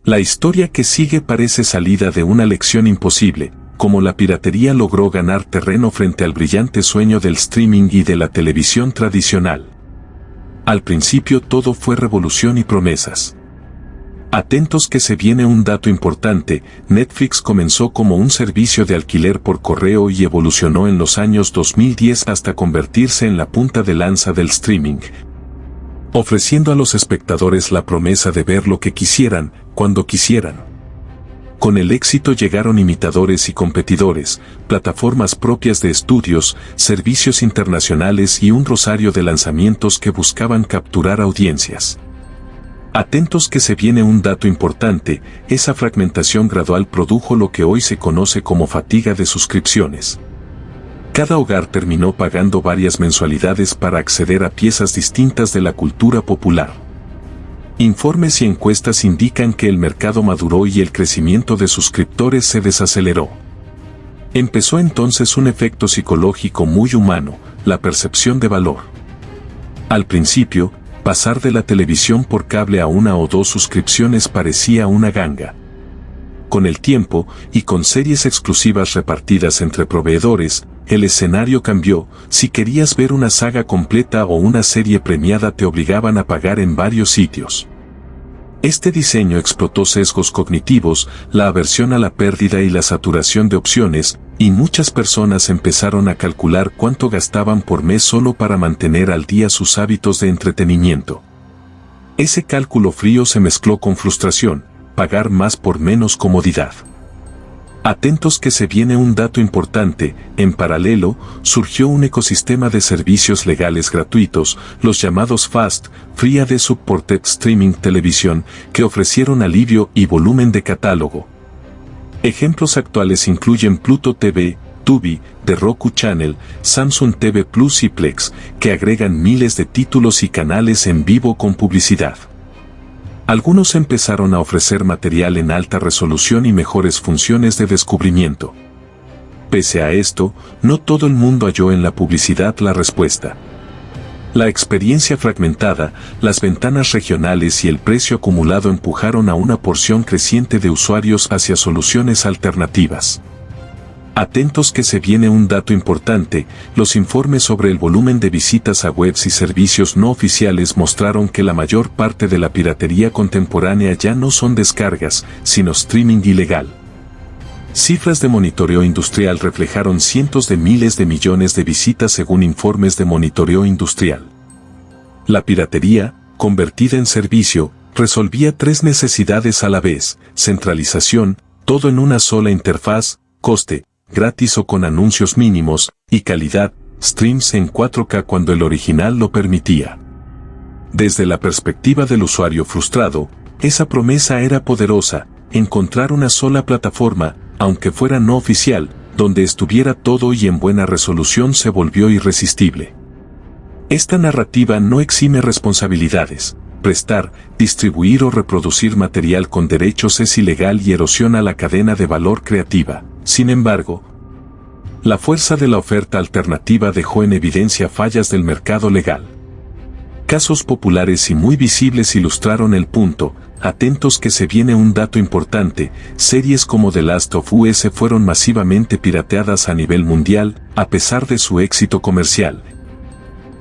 La historia que sigue parece salida de una lección imposible, como la piratería logró ganar terreno frente al brillante sueño del streaming y de la televisión tradicional. Al principio todo fue revolución y promesas. Atentos que se viene un dato importante, Netflix comenzó como un servicio de alquiler por correo y evolucionó en los años 2010 hasta convertirse en la punta de lanza del streaming, ofreciendo a los espectadores la promesa de ver lo que quisieran, cuando quisieran. Con el éxito llegaron imitadores y competidores, plataformas propias de estudios, servicios internacionales y un rosario de lanzamientos que buscaban capturar audiencias. Atentos que se viene un dato importante, esa fragmentación gradual produjo lo que hoy se conoce como fatiga de suscripciones. Cada hogar terminó pagando varias mensualidades para acceder a piezas distintas de la cultura popular. Informes y encuestas indican que el mercado maduró y el crecimiento de suscriptores se desaceleró. Empezó entonces un efecto psicológico muy humano, la percepción de valor. Al principio, pasar de la televisión por cable a una o dos suscripciones parecía una ganga. Con el tiempo, y con series exclusivas repartidas entre proveedores, el escenario cambió. Si querías ver una saga completa o una serie premiada te obligaban a pagar en varios sitios. Este diseño explotó sesgos cognitivos, la aversión a la pérdida y la saturación de opciones, y muchas personas empezaron a calcular cuánto gastaban por mes solo para mantener al día sus hábitos de entretenimiento. Ese cálculo frío se mezcló con frustración, pagar más por menos comodidad. Atentos que se viene un dato importante, en paralelo, surgió un ecosistema de servicios legales gratuitos, los llamados Fast, Free Ad Supported Streaming Television, que ofrecieron alivio y volumen de catálogo. Ejemplos actuales incluyen Pluto TV, Tubi, The Roku Channel, Samsung TV Plus y Plex, que agregan miles de títulos y canales en vivo con publicidad. Algunos empezaron a ofrecer material en alta resolución y mejores funciones de descubrimiento. Pese a esto, no todo el mundo halló en la publicidad la respuesta. La experiencia fragmentada, las ventanas regionales y el precio acumulado empujaron a una porción creciente de usuarios hacia soluciones alternativas. Atentos que se viene un dato importante, los informes sobre el volumen de visitas a webs y servicios no oficiales mostraron que la mayor parte de la piratería contemporánea ya no son descargas, sino streaming ilegal. Cifras de monitoreo industrial reflejaron cientos de miles de millones de visitas según informes de monitoreo industrial. La piratería, convertida en servicio, resolvía tres necesidades a la vez: centralización, todo en una sola interfaz, coste, gratis o con anuncios mínimos, y calidad, streams en 4K cuando el original lo permitía. Desde la perspectiva del usuario frustrado, esa promesa era poderosa: encontrar una sola plataforma, aunque fuera no oficial, donde estuviera todo y en buena resolución se volvió irresistible. Esta narrativa no exime responsabilidades. Prestar, distribuir o reproducir material con derechos es ilegal y erosiona la cadena de valor creativa. Sin embargo, la fuerza de la oferta alternativa dejó en evidencia fallas del mercado legal. Casos populares y muy visibles ilustraron el punto. Atentos que se viene un dato importante, series como The Last of Us fueron masivamente pirateadas a nivel mundial, a pesar de su éxito comercial,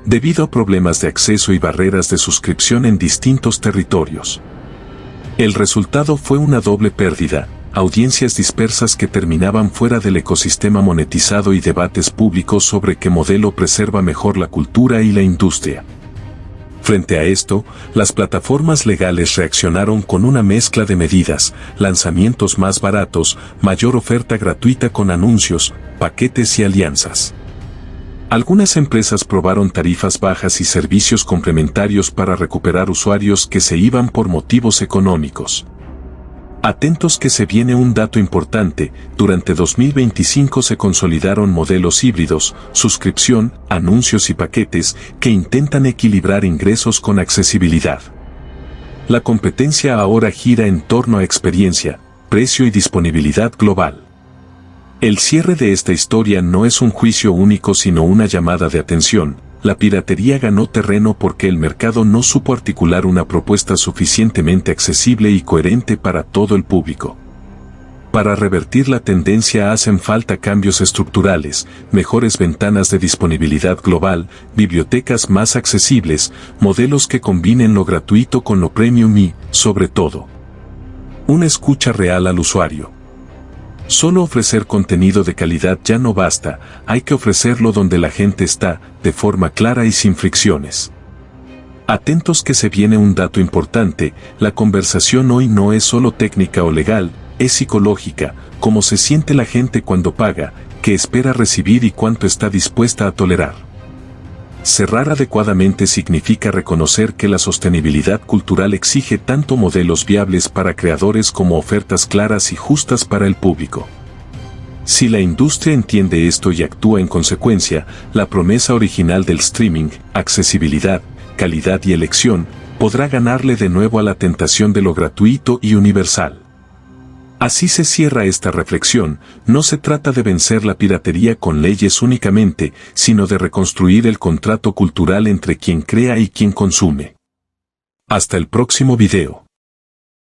debido a problemas de acceso y barreras de suscripción en distintos territorios. El resultado fue una doble pérdida: audiencias dispersas que terminaban fuera del ecosistema monetizado y debates públicos sobre qué modelo preserva mejor la cultura y la industria. Frente a esto, las plataformas legales reaccionaron con una mezcla de medidas: lanzamientos más baratos, mayor oferta gratuita con anuncios, paquetes y alianzas. Algunas empresas probaron tarifas bajas y servicios complementarios para recuperar usuarios que se iban por motivos económicos. Atentos que se viene un dato importante: durante 2025 se consolidaron modelos híbridos, suscripción, anuncios y paquetes, que intentan equilibrar ingresos con accesibilidad. La competencia ahora gira en torno a experiencia, precio y disponibilidad global. El cierre de esta historia no es un juicio único sino una llamada de atención. La piratería ganó terreno porque el mercado no supo articular una propuesta suficientemente accesible y coherente para todo el público. Para revertir la tendencia hacen falta cambios estructurales, mejores ventanas de disponibilidad global, bibliotecas más accesibles, modelos que combinen lo gratuito con lo premium y, sobre todo, una escucha real al usuario. Solo ofrecer contenido de calidad ya no basta, hay que ofrecerlo donde la gente está, de forma clara y sin fricciones. Atentos que se viene un dato importante, la conversación hoy no es solo técnica o legal, es psicológica, cómo se siente la gente cuando paga, qué espera recibir y cuánto está dispuesta a tolerar. Cerrar adecuadamente significa reconocer que la sostenibilidad cultural exige tanto modelos viables para creadores como ofertas claras y justas para el público. Si la industria entiende esto y actúa en consecuencia, la promesa original del streaming, accesibilidad, calidad y elección, podrá ganarle de nuevo a la tentación de lo gratuito y universal. Así se cierra esta reflexión, no se trata de vencer la piratería con leyes únicamente, sino de reconstruir el contrato cultural entre quien crea y quien consume. Hasta el próximo video.